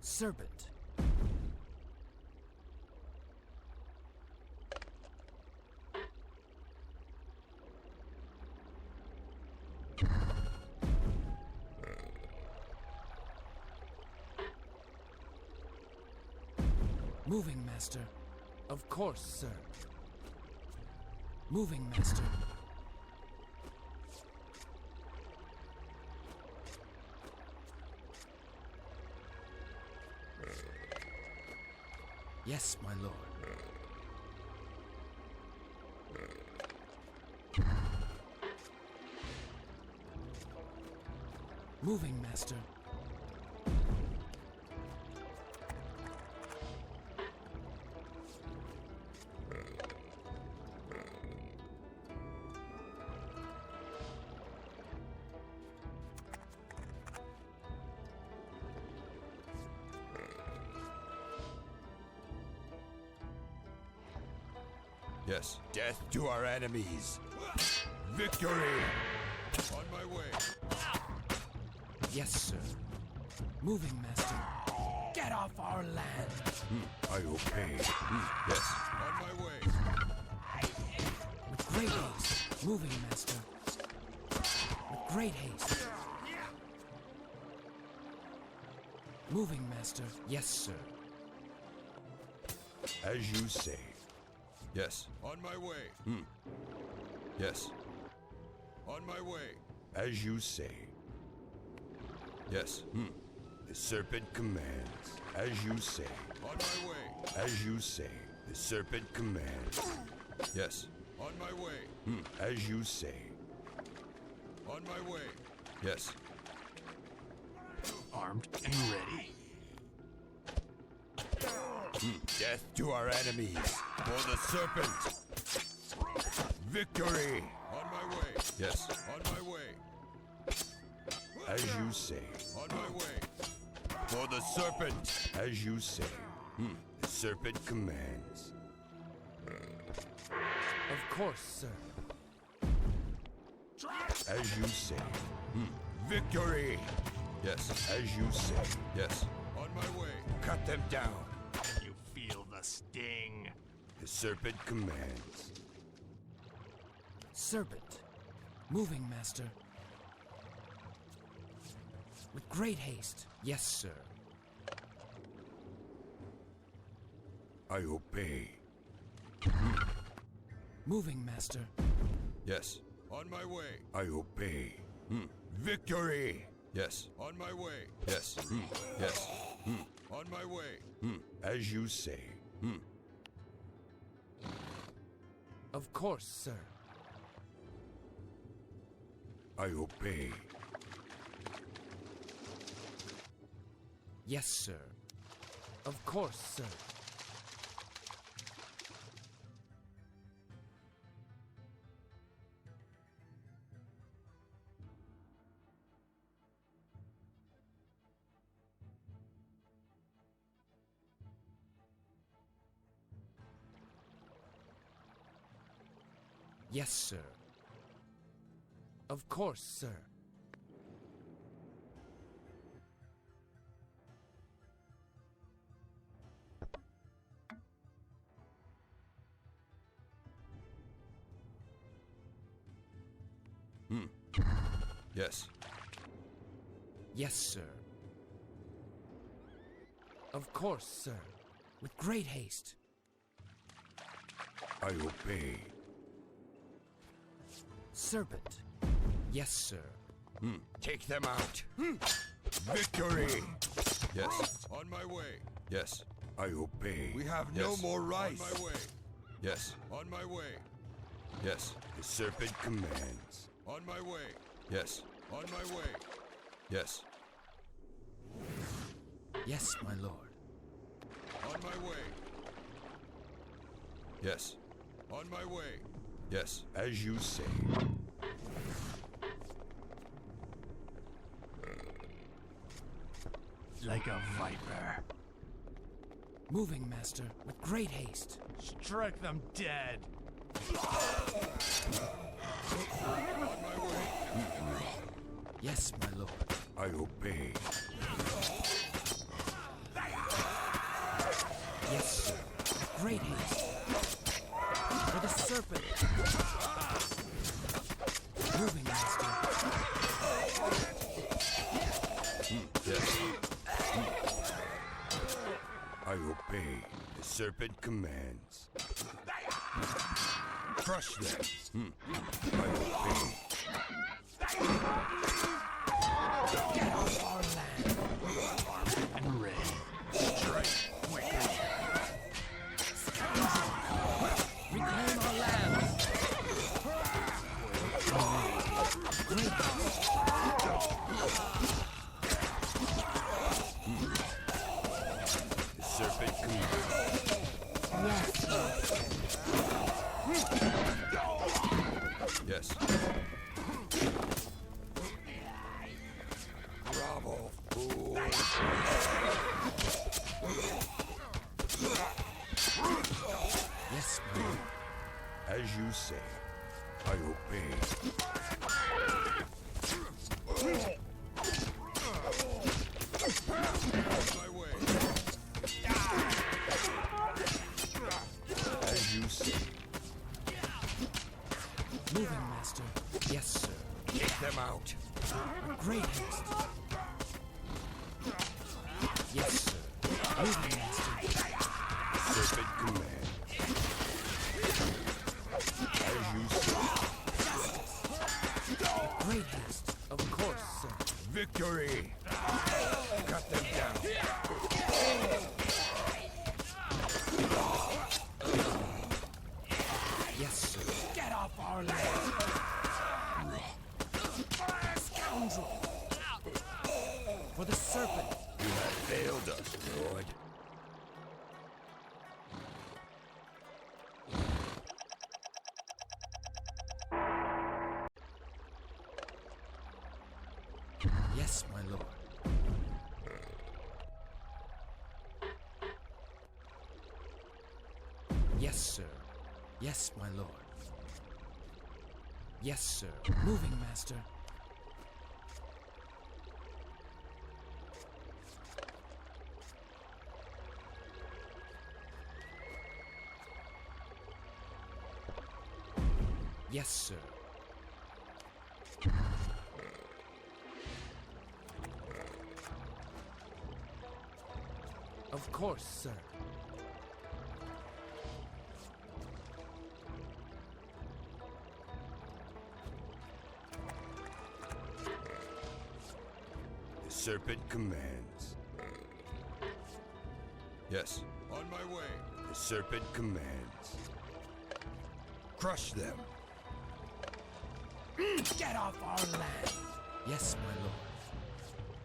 Serpent. Moving master. Of course, sir. Moving master. Yes, my lord. Moving master. Yes. Death to our enemies. Victory! On my way. Yes, sir. Moving master. Get off our land. I obey. Yes. On my way. With great haste. Moving master. With great haste. Moving master. Yes, sir. As you say. Yes. On my way. Yes. On my way. As you say. Yes. The serpent commands. As you say. On my way. As you say. The serpent commands. Yes. On my way. As you say. On my way. Yes. Armed and ready. Death to our enemies. For the serpent. Victory. On my way. Yes. On my way. As you say. On my way. For the serpent. As you say. The serpent commands. Of course, sir. As you say. Victory. Yes. As you say. Yes. On my way. Cut them down. You feel the sting. The serpent commands. Serpent. Moving master. With great haste. Yes, sir. I obey. Moving master. Yes. On my way. I obey. Victory. Yes. On my way. Yes. Yes. On my way. As you say. Of course, sir. I obey. Yes, sir. Of course, sir. Yes, sir. Of course, sir. Yes. Yes, sir. Of course, sir. With great haste. I obey. Serpent. Yes, sir. Take them out. Victory. Yes. On my way. Yes. I obey. We have no more rice. On my way. Yes. On my way. Yes. The serpent commands. On my way. Yes. On my way. Yes. Yes, my lord. On my way. Yes. On my way. Yes. As you say. Like a viper. Moving master with great haste. Strike them dead. On my way. Yes, my lord. I obey. I obey. The serpent commands. Crush them. I obey. Get off our land. And ready. Strike. Reclaim our land. Great haste. The serpent commands. Yes. Yes. Bravo, fool. Yes, my lord. As you say, I obey. My way. As you say. Moving, master. Yes, sir. Take them out. Great haste. Yes, sir. Moving, master. Serpent command. As you say. Great haste. Of course, sir. Victory. Cut them down. Yes, sir. Get off our land. Scoundrel. For the serpent. You have failed us, Lord. Yes, my lord. Yes, sir. Yes, my lord. Yes, sir. Moving, master. Yes, sir. Of course, sir. The serpent commands. Yes. On my way. The serpent commands. Crush them. Get off our land. Yes, my lord.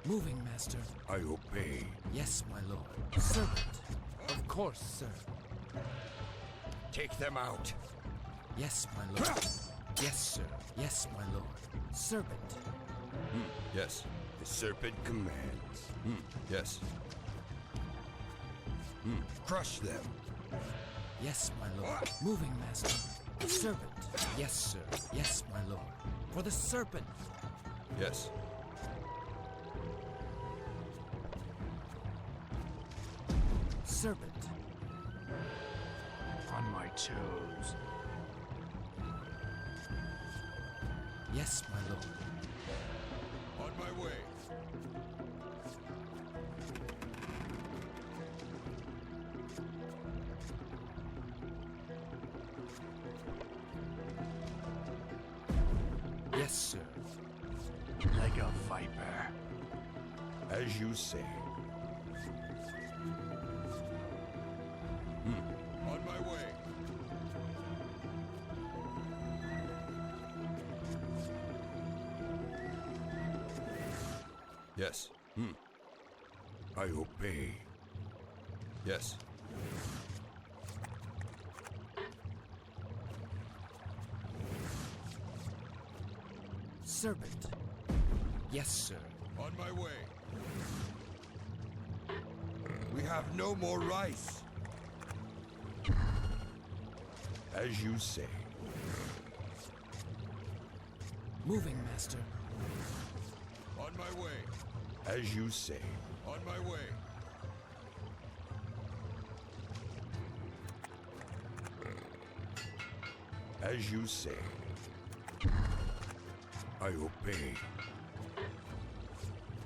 Moving, master. I obey. Yes, my lord. Serpent. Of course, sir. Take them out. Yes, my lord. Yes, sir. Yes, my lord. Serpent. Yes. The serpent commands. Yes. Crush them. Yes, my lord. Moving, master. Serpent. Yes, sir. Yes, my lord. For the serpent. Yes. Serpent. On my toes. Yes, my lord. On my way. Yes, sir. Like a viper. As you say. On my way. Yes. I obey. Yes. Serpent. Yes, sir. On my way. We have no more rice. As you say. Moving, master. On my way. As you say. On my way. As you say. I obey.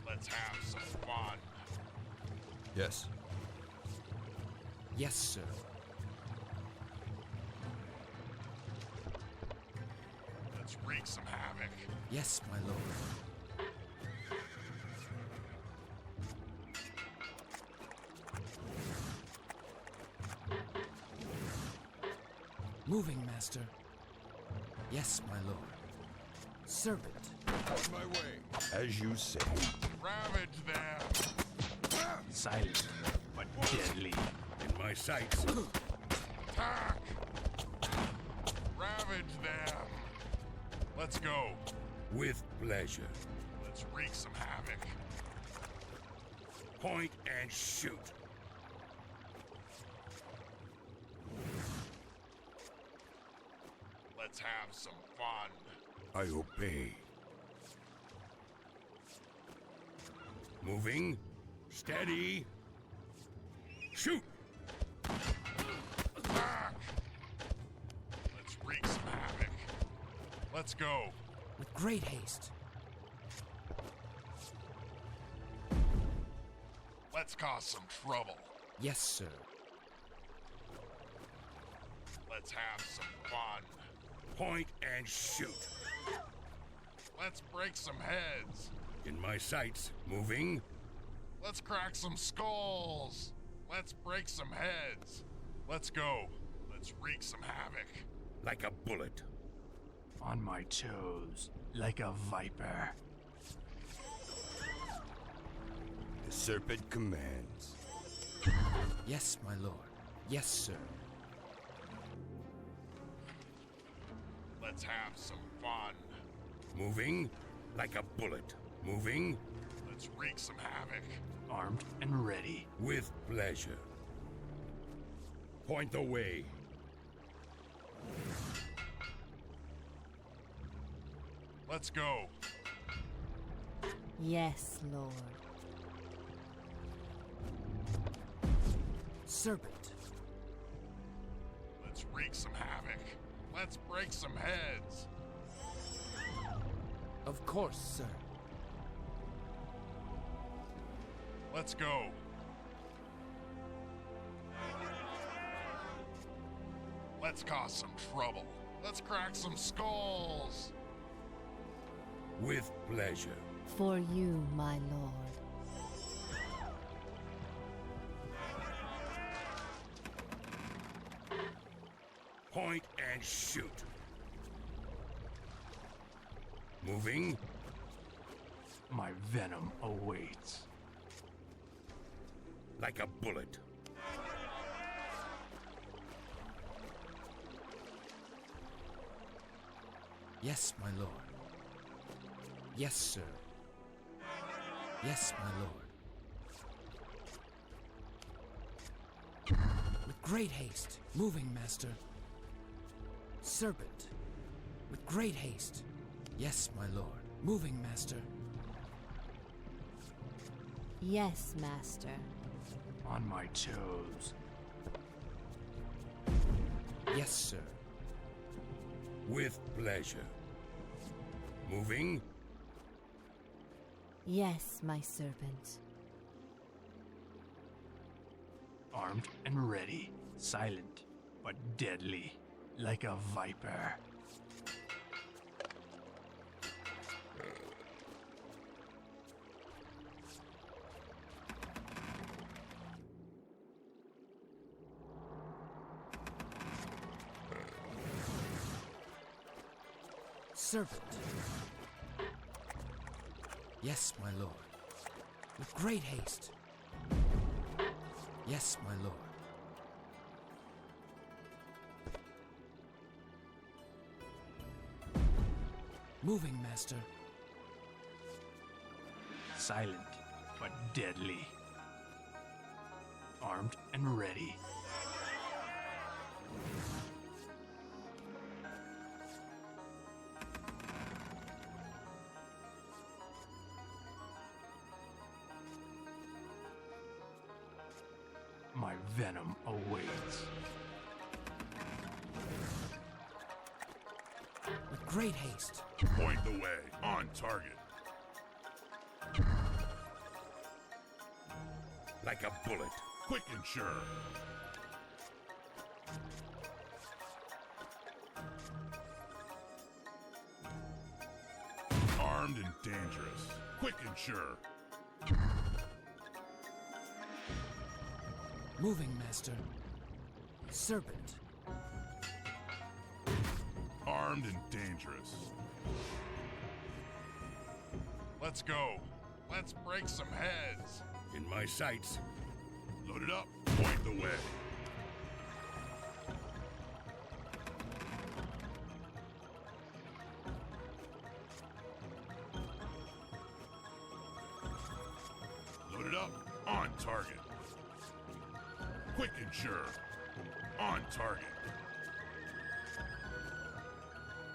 Let's have some fun. Yes. Yes, sir. Let's wreak some havoc. Yes, my lord. Moving, master. Yes, my lord. Serpent. On my way. As you say. Ravage them. Silent, but deadly. In my sights. Attack! Ravage them. Let's go. With pleasure. Let's wreak some havoc. Point and shoot. Let's have some fun. I obey. Moving. Steady. Shoot! Attack! Let's wreak some havoc. Let's go. With great haste. Let's cause some trouble. Yes, sir. Let's have some fun. Point and shoot. Let's break some heads. In my sights. Moving. Let's crack some skulls. Let's break some heads. Let's go. Let's wreak some havoc. Like a bullet. On my toes, like a viper. The serpent commands. Yes, my lord. Yes, sir. Let's have some fun. Moving. Like a bullet. Moving. Let's wreak some havoc. Armed and ready. With pleasure. Point the way. Let's go. Yes, Lord. Serpent. Let's wreak some havoc. Let's break some heads. Of course, sir. Let's go. Let's cause some trouble. Let's crack some skulls. With pleasure. For you, my lord. Point and shoot. Moving. My venom awaits. Like a bullet. Yes, my lord. Yes, sir. Yes, my lord. With great haste. Moving, master. Serpent. With great haste. Yes, my lord. Moving, master. Yes, master. On my toes. Yes, sir. With pleasure. Moving. Yes, my serpent. Armed and ready. Silent, but deadly. Like a viper. Serpent. Yes, my lord. With great haste. Yes, my lord. Moving, master. Silent, but deadly. Armed and ready. My venom awaits. With great haste. Point the way. On target. Like a bullet. Quick and sure. dangerous. Quick and sure. Moving, Master. Serpent. Armed and dangerous. Let's go. Let's break some heads. In my sights. Load it up. Point the way. Load it up. On target. Quick and sure. On target.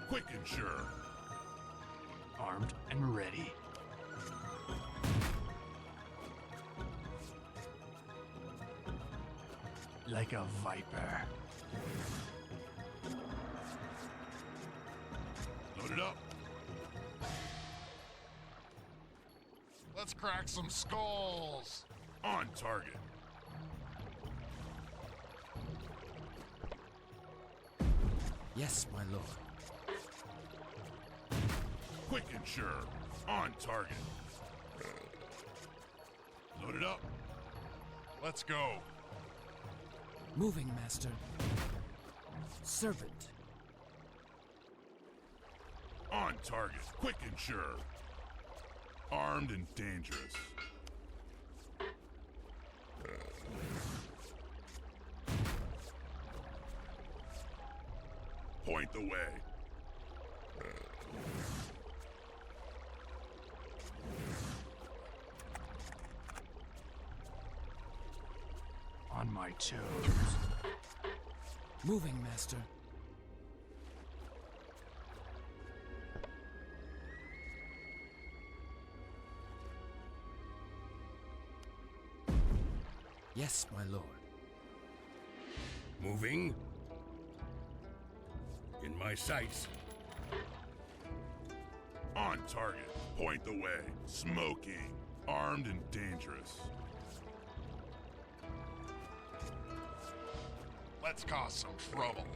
Quick and sure. Armed and ready. Like a viper. Load it up. Let's crack some skulls. On target. Yes, my lord. Quick and sure. On target. Load it up. Let's go. Moving, Master. Serpent. On target. Quick and sure. Armed and dangerous. Point the way. On my toes. Moving, Master. Yes, my lord. Moving. In my sights. On target. Point the way. Smoking. Armed and dangerous. Let's cause some trouble.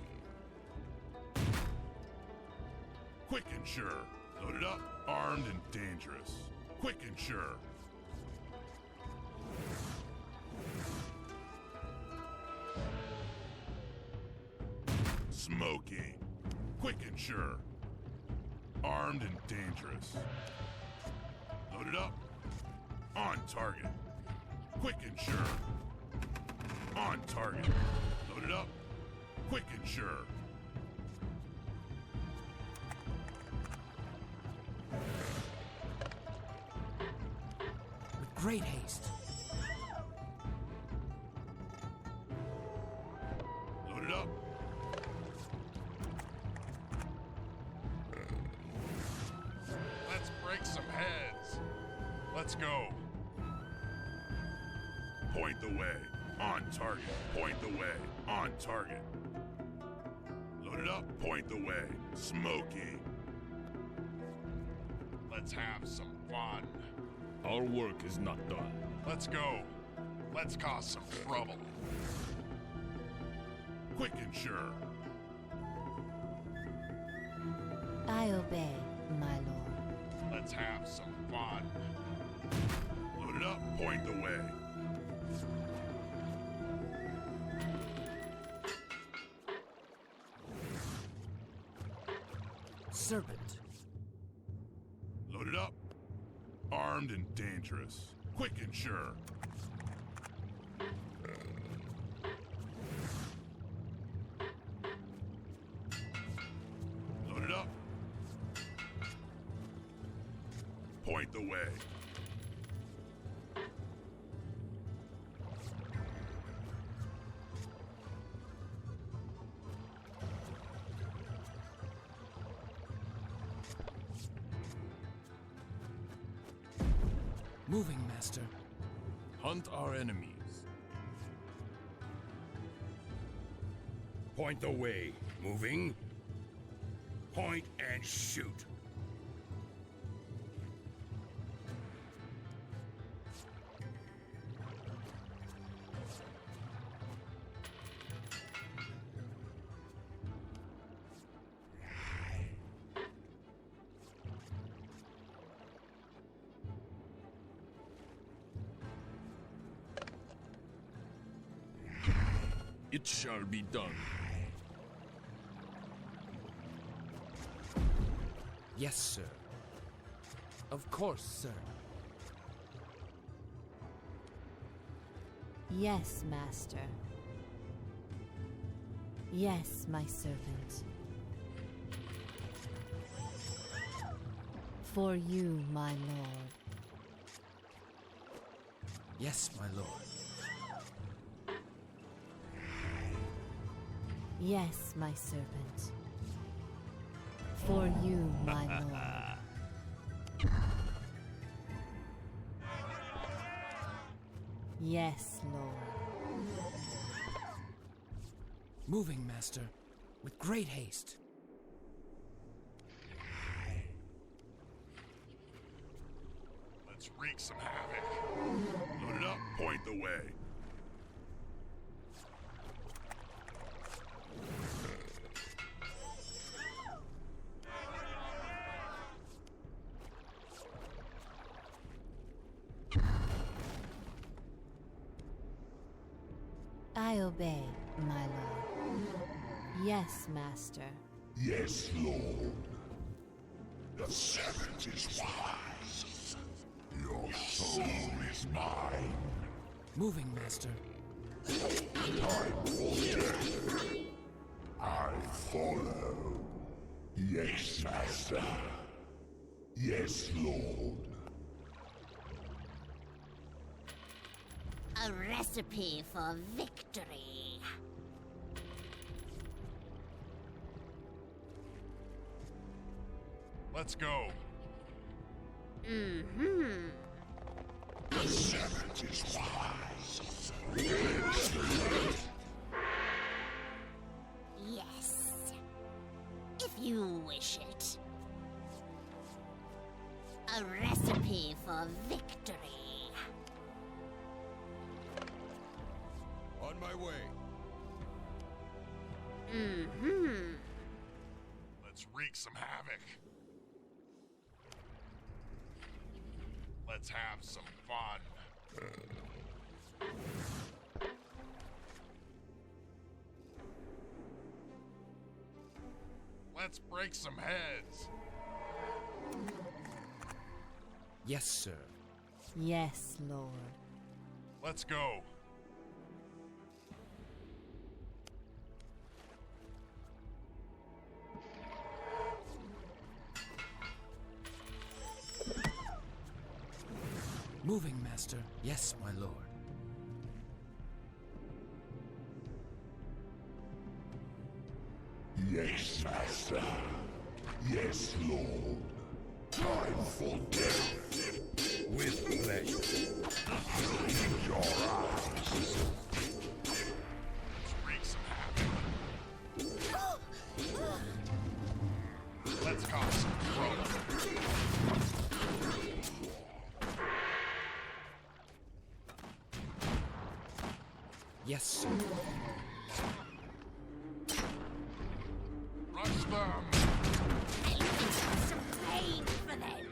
Quick and sure. Load it up. Armed and dangerous. Quick and sure. Smoking. Quick and sure. Armed and dangerous. Load it up. On target. Quick and sure. On target. Load it up. Quick and sure. With great haste. Load it up. Let's break some heads. Let's go. Point the way. On target. Point the way. On target. Load it up. Point the way. Smoking. Let's have some fun. Our work is not done. Let's go. Let's cause some trouble. Quick and sure. I obey, my lord. Let's have some fun. Load it up. Point the way. Serpent. Load it up. Armed and dangerous. Quick and sure. Load it up. Point the way. Moving, Master. Hunt our enemies. Point the way. Moving. Point and shoot. It shall be done. Yes, sir. Of course, sir. Yes, master. Yes, my servant. For you, my lord. Yes, my lord. Yes, my servant. For you, my lord. Yes, lord. Moving, master, with great haste. Let's wreak some havoc. Load it up, point the way. I obey, my lord. Yes, master. Yes, Lord. The serpent is wise. Your soul is mine. Moving, master. Time for death. I follow. Yes, Master. Yes, Lord. A recipe for victory. Let's go. Mm-hmm. The serpent is wise. Yes. If you wish it. A recipe for victory. On my way. Mm-hmm. Let's wreak some havoc. Let's have some fun. Let's break some heads. Yes, sir. Yes, lord. Let's go. Moving, master. Yes, my lord. Yes, Master. Yes, Lord. Time for death. With pleasure. Your eyes. Let's wreak some havoc. Let's cause some trouble. Yes, sir. Rush them. Some pain for them.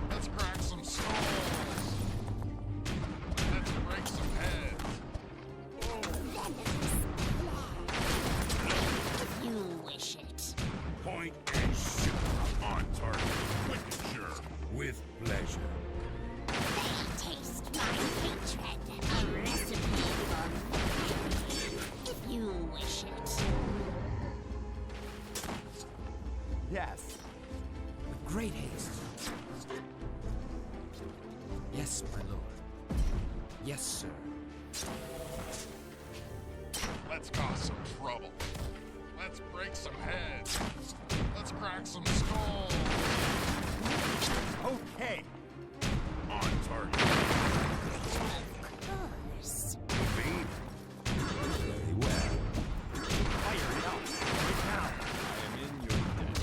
Let's crack some skulls. Let's break some heads. If you wish it. Point and shoot. On target. Quick and sure. With pleasure. They taste my hatred. A recipe for victory. If you wish it. Yes. With great haste. Yes, my lord. Yes, sir. Let's cause some trouble. Let's break some heads. Let's crack some skulls. Okay. On target. Of course. Very well. Fire it out. Right now. I am in your debt.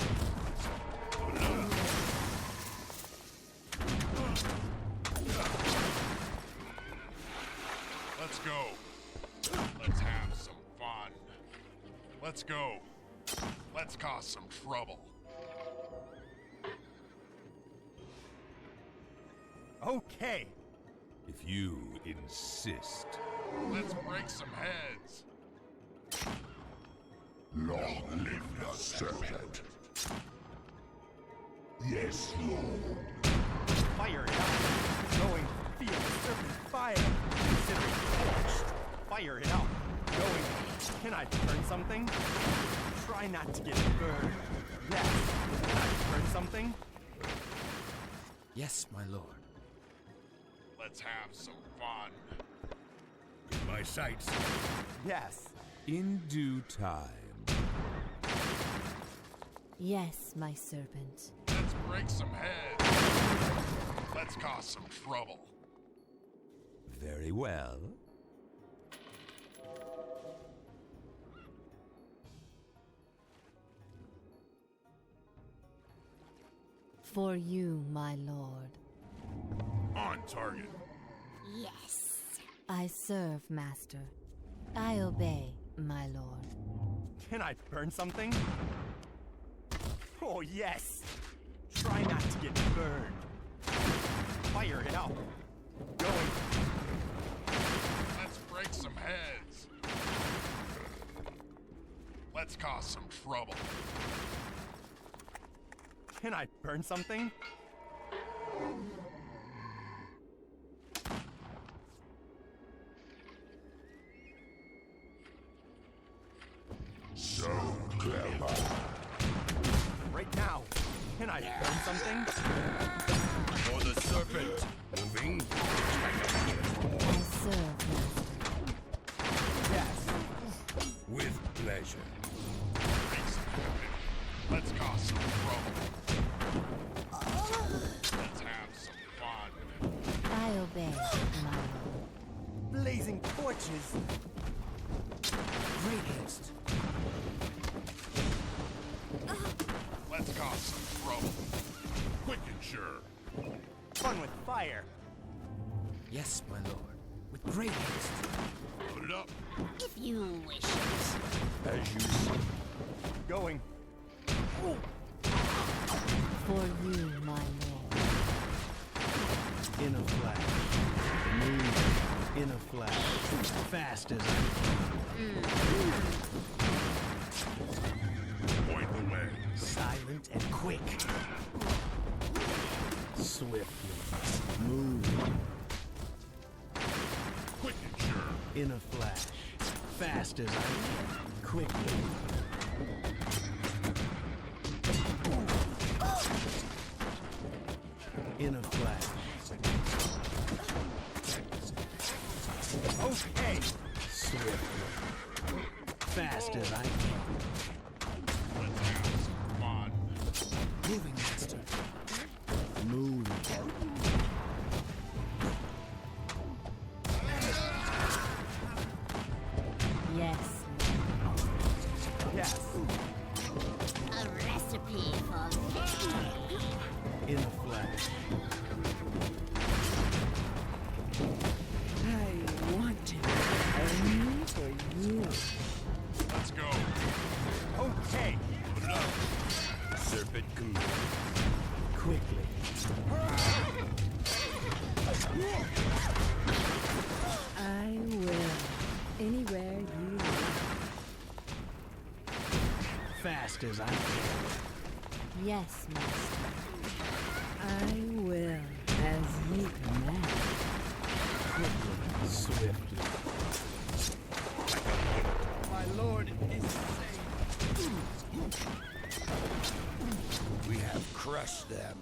Let's go. Let's have some fun. Let's go. Let's cause some trouble. Okay. If you insist. Let's break some heads. Long live the serpent. Yes, Lord. Fire it out. Going. Feel the serpent fire. Consider it torched. Fire it out. Going. Can I burn something? Try not to get burned. Yes. Can I burn something? Yes, my lord. Let's have some fun. My sights. Yes. In due time. Yes, my serpent. Let's break some heads. Let's cause some trouble. Very well. For you, my lord. On target. Yes. I serve, master. I obey, my lord. Can I burn something? Oh, yes. Try not to get burned. Fire it out. Going. Let's break some heads. Let's cause some trouble. Can I burn something? So clever. Right now. Can I burn something? For the serpent. Moving. I serve, master. Yes. With pleasure. Break some heads. Let's cause some trouble. Let's have some fun. I obey, my lord. Blazing torches. Great haste. Let's cause some trouble. Quick and sure. Fun with fire. Yes, my lord. With great haste. Load it up. If you wish it. As you see. Going. For you, my lord. In a flash. Move. In a flash. Fast as I can. Point the way. Silent and quick. Swiftly. Move. Quick and sure. In a flash. Fast as I can. Quickly. In a flash. Okay. Swiftly. Fast as I can. Let's have some fun. Moving, master. Move. Yes, Yes. A recipe for victory. In a flash. I want it only for you. Let's go. Okay. Put it up. Serpent command. Quickly. I will. Anywhere you want. Fast as I can. Yes, master. I will, as you command. Quickly. Swiftly. My lord is safe. We have crushed them.